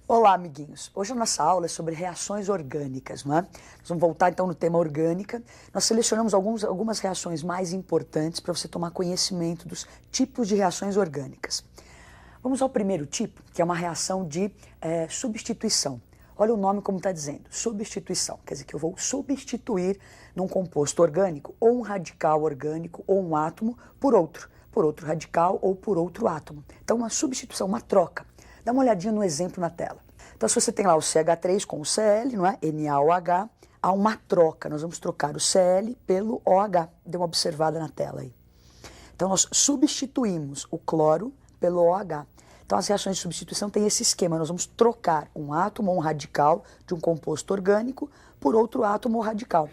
Olá, amiguinhos! Hoje a nossa aula é sobre reações orgânicas, não é? Nós vamos voltar então no tema orgânica. Nós selecionamos algumas reações mais importantes para você tomar conhecimento dos tipos de reações orgânicas. Vamos ao primeiro tipo, que é uma reação de substituição. Olha o nome como está dizendo, substituição. Quer dizer que eu vou substituir num composto orgânico ou um radical orgânico ou um átomo por outro radical ou por outro átomo. Então uma substituição, uma troca. Dá uma olhadinha no exemplo na tela. Então, se você tem lá o CH3 com o Cl, não é? NaOH, há uma troca. Nós vamos trocar o Cl pelo OH. Dê uma observada na tela aí. Então, nós substituímos o cloro pelo OH. Então, as reações de substituição têm esse esquema. Nós vamos trocar um átomo ou um radical de um composto orgânico por outro átomo ou radical.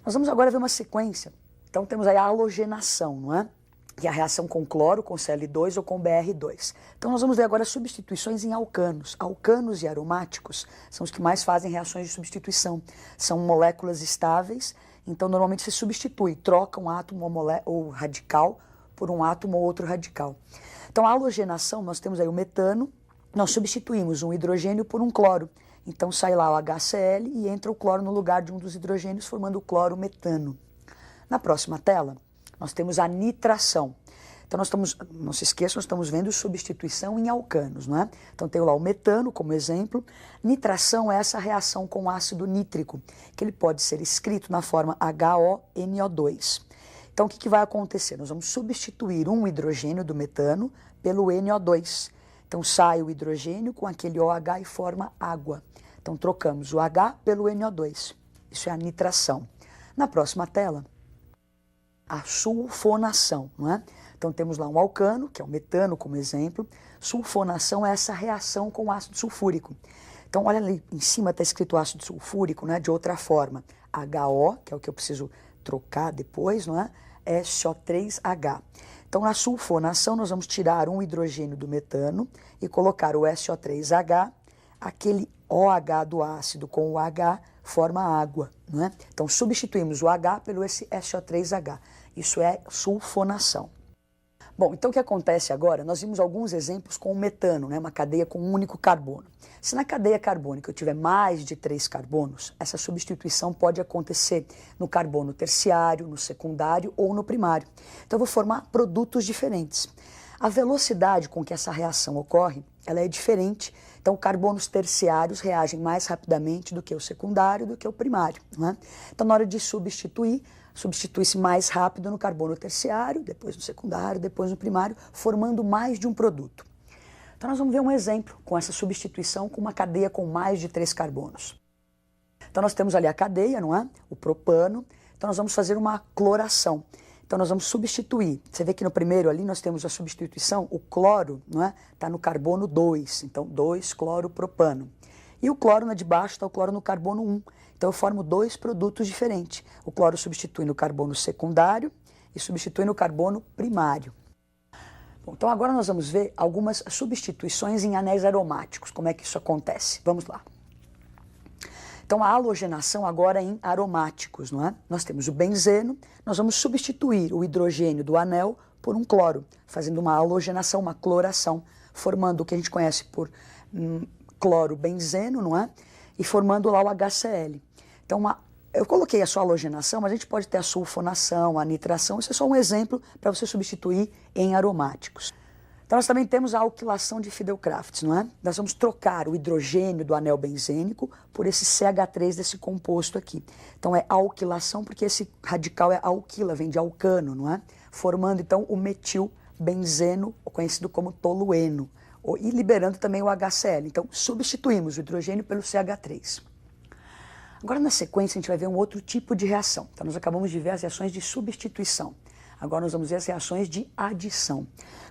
Nós vamos agora ver uma sequência. Então, temos aí a halogenação, não é? Que é a reação com cloro, com Cl2 ou com Br2. Então nós vamos ver agora substituições em alcanos. Alcanos e aromáticos são os que mais fazem reações de substituição. São moléculas estáveis, então normalmente se substitui, troca um átomo ou radical por um átomo ou outro radical. Então a halogenação, nós temos aí o metano, nós substituímos um hidrogênio por um cloro. Então sai lá o HCl e entra o cloro no lugar de um dos hidrogênios, formando o cloro-metano. Na próxima tela, nós temos a nitração. Então, não se esqueçam, nós estamos vendo substituição em alcanos, não é? Então, tem lá o metano como exemplo. Nitração é essa reação com ácido nítrico, que ele pode ser escrito na forma HONO2. Então, o que vai acontecer? Nós vamos substituir um hidrogênio do metano pelo NO2. Então, sai o hidrogênio com aquele OH e forma água. Então, trocamos o H pelo NO2. Isso é a nitração. Na próxima tela, a sulfonação, não é? Então temos lá um alcano, que é o metano como exemplo. Sulfonação é essa reação com ácido sulfúrico. Então olha ali em cima está escrito ácido sulfúrico, né? De outra forma, HO, que é o que eu preciso trocar depois, não é? É SO3H. Então na sulfonação nós vamos tirar um hidrogênio do metano e colocar o SO3H, aquele OH do ácido com o H forma água, não é? Então substituímos o H pelo esse SO3H. Isso é sulfonação. Bom, então o que acontece agora? Nós vimos alguns exemplos com o metano, né? Uma cadeia com um único carbono. Se na cadeia carbônica eu tiver mais de 3 carbonos, essa substituição pode acontecer no carbono terciário, no secundário ou no primário. Então eu vou formar produtos diferentes. A velocidade com que essa reação ocorre, ela é diferente. Então, carbonos terciários reagem mais rapidamente do que o secundário, do que o primário, não é? Então, na hora de substitui-se mais rápido no carbono terciário, depois no secundário, depois no primário, formando mais de um produto. Então, nós vamos ver um exemplo com essa substituição com uma cadeia com mais de 3 carbonos. Então, nós temos ali a cadeia, não é? O propano. Então, nós vamos fazer uma cloração. Então, nós vamos substituir. Você vê que no primeiro ali nós temos a substituição, o cloro, não é? Está no carbono 2, então 2-cloropropano. E o cloro na de baixo está o cloro no carbono 1. Então, eu formo 2 produtos diferentes. O cloro substitui no carbono secundário e substitui no carbono primário. Bom, então, agora nós vamos ver algumas substituições em anéis aromáticos. Como é que isso acontece? Vamos lá. Então, a halogenação agora em aromáticos, não é? Nós temos o benzeno, nós vamos substituir o hidrogênio do anel por um cloro, fazendo uma halogenação, uma cloração, formando o que a gente conhece por cloro-benzeno, não é? E formando lá o HCl. Então, eu coloquei a sua halogenação, mas a gente pode ter a sulfonação, a nitração, isso é só um exemplo para você substituir em aromáticos. Então, nós também temos a alquilação de Fidelkrafts, não é? Nós vamos trocar o hidrogênio do anel benzênico por esse CH3 desse composto aqui. Então, é alquilação porque esse radical é alquila, vem de alcano, não é? Formando, então, o metilbenzeno, conhecido como tolueno, e liberando também o HCl. Então, substituímos o hidrogênio pelo CH3. Agora, na sequência, a gente vai ver um outro tipo de reação. Então, nós acabamos de ver as reações de substituição. Agora nós vamos ver as reações de adição.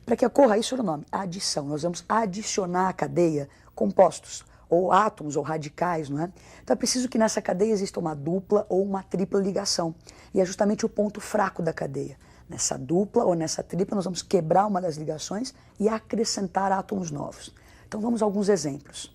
Para que ocorra isso, o nome, adição. Nós vamos adicionar à cadeia compostos, ou átomos, ou radicais, não é? Então é preciso que nessa cadeia exista uma dupla ou uma tripla ligação. E é justamente o ponto fraco da cadeia. Nessa dupla ou nessa tripla, nós vamos quebrar uma das ligações e acrescentar átomos novos. Então vamos a alguns exemplos.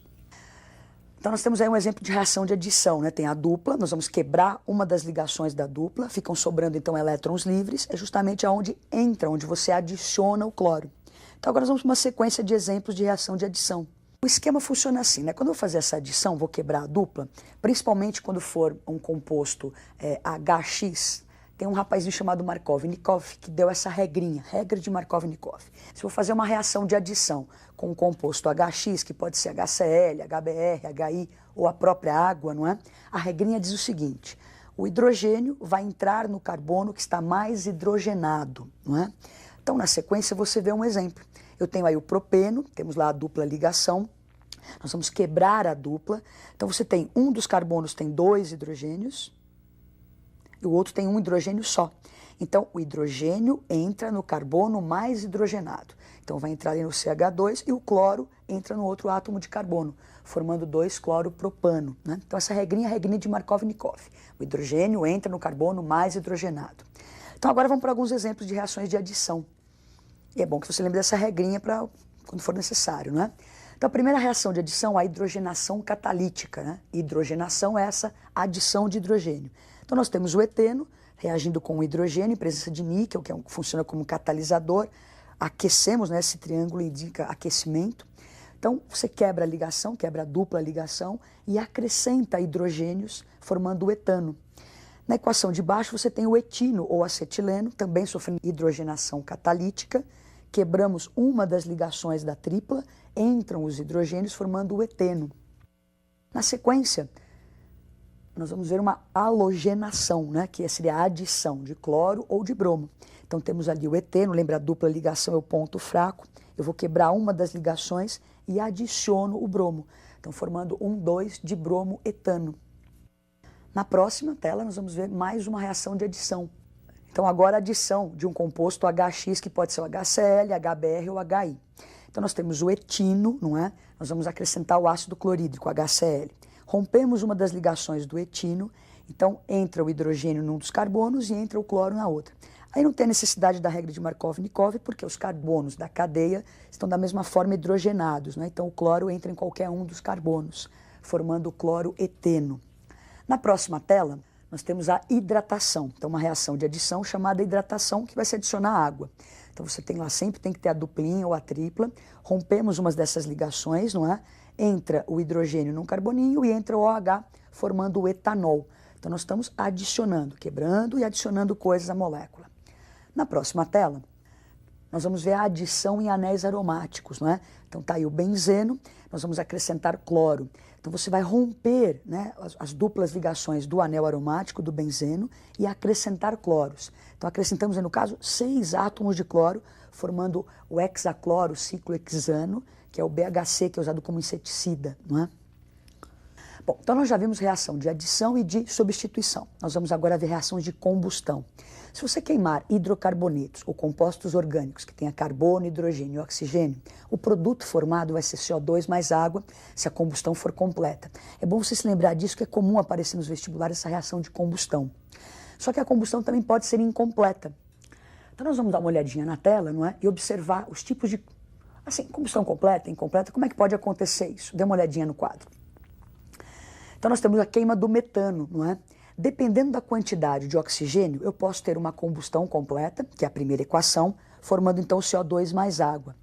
Então nós temos aí um exemplo de reação de adição, né? Tem a dupla, nós vamos quebrar uma das ligações da dupla, ficam sobrando então elétrons livres, é justamente aonde entra, onde você adiciona o cloro. Então agora nós vamos para uma sequência de exemplos de reação de adição. O esquema funciona assim, né? Quando eu fazer essa adição, vou quebrar a dupla, principalmente quando for um composto HX, tem um rapazinho chamado Markovnikov que deu essa regrinha, regra de Markovnikov. Se eu vou fazer uma reação de adição com um composto HX, que pode ser HCl, HBr, HI ou a própria água, não é? A regrinha diz o seguinte: o hidrogênio vai entrar no carbono que está mais hidrogenado, não é? Então, na sequência, você vê um exemplo. Eu tenho aí o propeno, temos lá a dupla ligação, nós vamos quebrar a dupla. Então, você tem um dos carbonos tem 2 hidrogênios e o outro tem um hidrogênio só. Então, o hidrogênio entra no carbono mais hidrogenado. Então, vai entrar ali no CH2 e o cloro entra no outro átomo de carbono, formando 2-cloropropano, né? Então, essa regrinha é a regrinha de Markovnikov. O hidrogênio entra no carbono mais hidrogenado. Então, agora vamos para alguns exemplos de reações de adição. E é bom que você lembre dessa regrinha para quando for necessário, né? Então, a primeira reação de adição é a hidrogenação catalítica, né? Hidrogenação é essa adição de hidrogênio. Então, nós temos o eteno reagindo com o hidrogênio em presença de níquel, que funciona como catalisador. Aquecemos, né? Esse triângulo indica aquecimento. Então, você quebra a ligação, quebra a dupla ligação e acrescenta hidrogênios, formando o etano. Na equação de baixo, você tem o etino ou acetileno, também sofrendo hidrogenação catalítica. Quebramos uma das ligações da tripla, entram os hidrogênios formando o eteno. Na sequência, nós vamos ver uma halogenação, né, que seria a adição de cloro ou de bromo. Então temos ali o eteno, lembra a dupla ligação é o ponto fraco. Eu vou quebrar uma das ligações e adiciono o bromo. Então formando 2 de bromo etano. Na próxima tela nós vamos ver mais uma reação de adição. Então agora a adição de um composto HX, que pode ser o HCl, HBr ou HI. Então nós temos o etino, não é? Nós vamos acrescentar o ácido clorídrico, HCl. Rompemos uma das ligações do etino, então entra o hidrogênio num dos carbonos e entra o cloro na outra. Aí não tem necessidade da regra de Markovnikov, porque os carbonos da cadeia estão da mesma forma hidrogenados, né? Então o cloro entra em qualquer um dos carbonos, formando o cloroeteno. Na próxima tela, nós temos a hidratação. Então, uma reação de adição chamada hidratação, que vai se adicionar água. Então, você tem lá, sempre tem que ter a duplinha ou a tripla. Rompemos umas dessas ligações, não é? Entra o hidrogênio num carboninho e entra o OH, formando o etanol. Então, nós estamos adicionando, quebrando e adicionando coisas à molécula. Na próxima tela, nós vamos ver a adição em anéis aromáticos, não é? Então, tá aí o benzeno, nós vamos acrescentar cloro. Então, você vai romper, né, as duplas ligações do anel aromático, do benzeno, e acrescentar cloros. Então, acrescentamos, no caso, 6 átomos de cloro, formando o hexacloro ciclohexano, que é o BHC, que é usado como inseticida, não é? Bom, então nós já vimos reação de adição e de substituição. Nós vamos agora ver reações de combustão. Se você queimar hidrocarbonetos ou compostos orgânicos que tenha carbono, hidrogênio e oxigênio, o produto formado vai ser CO2 mais água, se a combustão for completa. É bom você se lembrar disso, que é comum aparecer nos vestibulares essa reação de combustão. Só que a combustão também pode ser incompleta. Então nós vamos dar uma olhadinha na tela, não é? E observar os tipos de... Assim, combustão completa, incompleta, como é que pode acontecer isso? Dê uma olhadinha no quadro. Então nós temos a queima do metano, não é? Dependendo da quantidade de oxigênio, eu posso ter uma combustão completa, que é a primeira equação, formando então o CO2 mais água.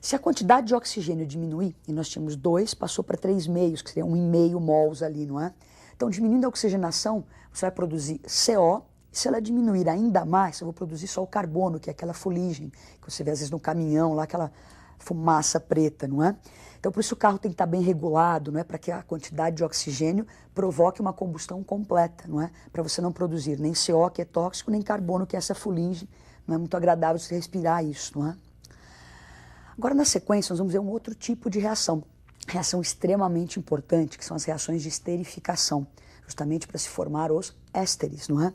Se a quantidade de oxigênio diminuir, e nós tínhamos 2, passou para 3,5, que seria 1,5 mols ali, não é? Então, diminuindo a oxigenação, você vai produzir CO, e se ela diminuir ainda mais, eu vou produzir só o carbono, que é aquela fuligem, que você vê às vezes no caminhão, lá aquela fumaça preta, não é? Então, por isso o carro tem que estar bem regulado, não é? Para que a quantidade de oxigênio provoque uma combustão completa, não é? Para você não produzir nem CO, que é tóxico, nem carbono, que é essa fuligem. Não é muito agradável você respirar isso, não é? Agora, na sequência, nós vamos ver um outro tipo de reação. Reação extremamente importante, que são as reações de esterificação, justamente para se formar os ésteres, não é?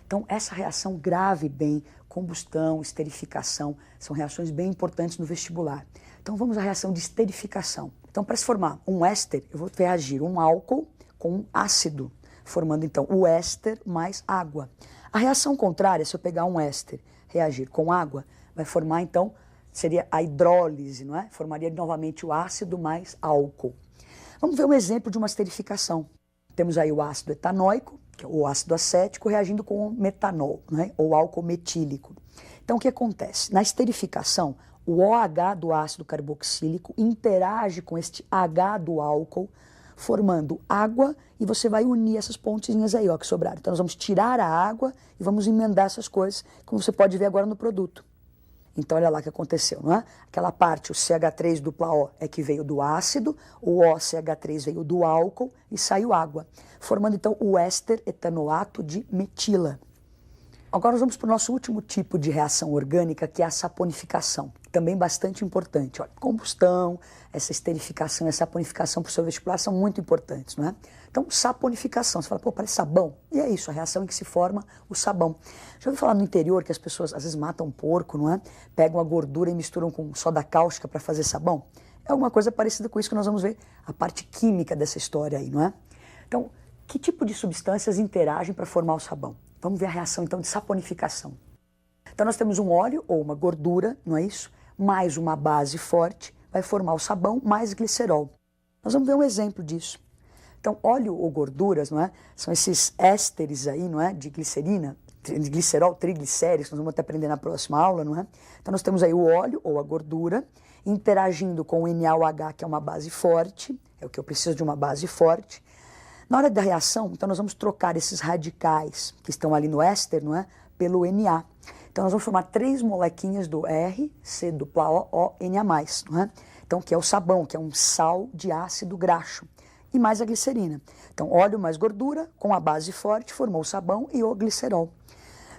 Então, essa reação grave bem, combustão, esterificação, são reações bem importantes no vestibular. Então, vamos à reação de esterificação. Então, para se formar um éster, eu vou reagir um álcool com um ácido, formando, então, o éster mais água. A reação contrária, se eu pegar um éster, reagir com água, vai formar, então, seria a hidrólise, não é? Formaria novamente o ácido mais álcool. Vamos ver um exemplo de uma esterificação. Temos aí o ácido etanóico, que é o ácido acético, reagindo com o metanol, né? Ou álcool metílico. Então, o que acontece? Na esterificação, o OH do ácido carboxílico interage com este H do álcool, formando água, e você vai unir essas pontinhas aí, ó, que sobraram. Então nós vamos tirar a água e vamos emendar essas coisas, como você pode ver agora no produto. Então olha lá o que aconteceu, não é? Aquela parte, o CH3 dupla O, é que veio do ácido, o OCH3 veio do álcool e saiu água, formando então o éster etanoato de metila. Agora nós vamos para o nosso último tipo de reação orgânica, que é a saponificação. Também bastante importante. Olha, combustão, essa esterificação e a saponificação para o seu vestibular são muito importantes, não é? Então, saponificação. Você fala, pô, parece sabão. E é isso, a reação em que se forma o sabão. Já ouviu falar no interior que as pessoas às vezes matam porco, não é? Pegam a gordura e misturam com soda cáustica para fazer sabão? É alguma coisa parecida com isso que nós vamos ver a parte química dessa história aí, não é? Então, que tipo de substâncias interagem para formar o sabão? Vamos ver a reação, então, de saponificação. Então, nós temos um óleo ou uma gordura, não é isso? Mais uma base forte, vai formar o sabão mais glicerol. Nós vamos ver um exemplo disso. Então, óleo ou gorduras, não é? São esses ésteres aí, não é? De glicerina, de glicerol, triglicéridos, nós vamos até aprender na próxima aula, não é? Então, nós temos aí o óleo ou a gordura interagindo com o NaOH, que é uma base forte, é o que eu preciso de uma base forte. Na hora da reação, então nós vamos trocar esses radicais que estão ali no éster, não é? Pelo Na. Então nós vamos formar 3 molequinhas do R, C dupla O, O, Na+, não é? Então que é o sabão, que é um sal de ácido graxo. E mais a glicerina. Então óleo mais gordura, com a base forte, formou o sabão e o glicerol.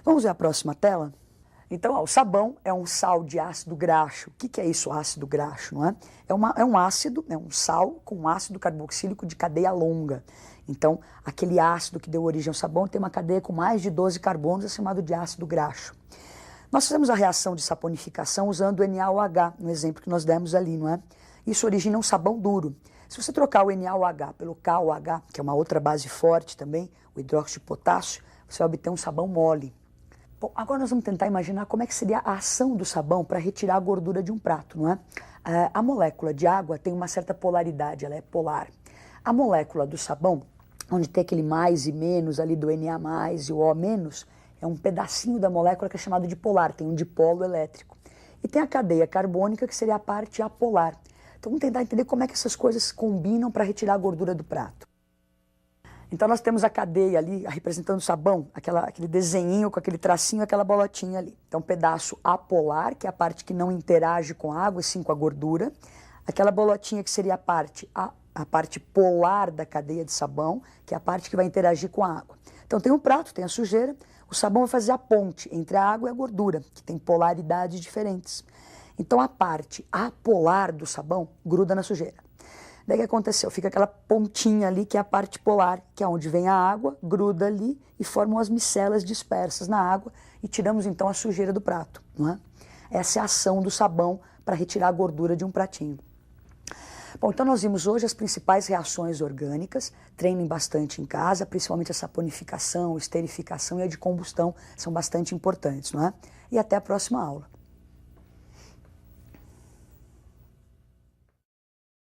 Vamos ver a próxima tela? Então, ó, o sabão é um sal de ácido graxo. O que é isso, ácido graxo, não é? É um ácido, é um sal com ácido carboxílico de cadeia longa. Então, aquele ácido que deu origem ao sabão tem uma cadeia com mais de 12 carbonos, é chamado de ácido graxo. Nós fizemos a reação de saponificação usando o NaOH, no exemplo que nós demos ali, não é? Isso origina um sabão duro. Se você trocar o NaOH pelo KOH, que é uma outra base forte também, o hidróxido de potássio, você vai obter um sabão mole. Bom, agora nós vamos tentar imaginar como é que seria a ação do sabão para retirar a gordura de um prato, não é? A molécula de água tem uma certa polaridade, ela é polar. A molécula do sabão, onde tem aquele mais e menos ali do Na+, e o O-, é um pedacinho da molécula que é chamado de polar, tem um dipolo elétrico. E tem a cadeia carbônica, que seria a parte apolar. Então vamos tentar entender como é que essas coisas combinam para retirar a gordura do prato. Então nós temos a cadeia ali, representando o sabão, aquele desenhinho com aquele tracinho, aquela bolotinha ali. Então pedaço apolar, que é a parte que não interage com a água, e sim com a gordura. Aquela bolotinha que seria a parte polar da cadeia de sabão, que é a parte que vai interagir com a água. Então tem um prato, tem a sujeira, o sabão vai fazer a ponte entre a água e a gordura, que tem polaridades diferentes. Então a parte apolar do sabão gruda na sujeira. Daí o que aconteceu? Fica aquela pontinha ali, que é a parte polar, que é onde vem a água, gruda ali e formam as micelas dispersas na água e tiramos então a sujeira do prato, não é? Essa é a ação do sabão para retirar a gordura de um pratinho. Bom, então nós vimos hoje as principais reações orgânicas, treinem bastante em casa, principalmente a saponificação, esterificação e a de combustão são bastante importantes, não é? E até a próxima aula.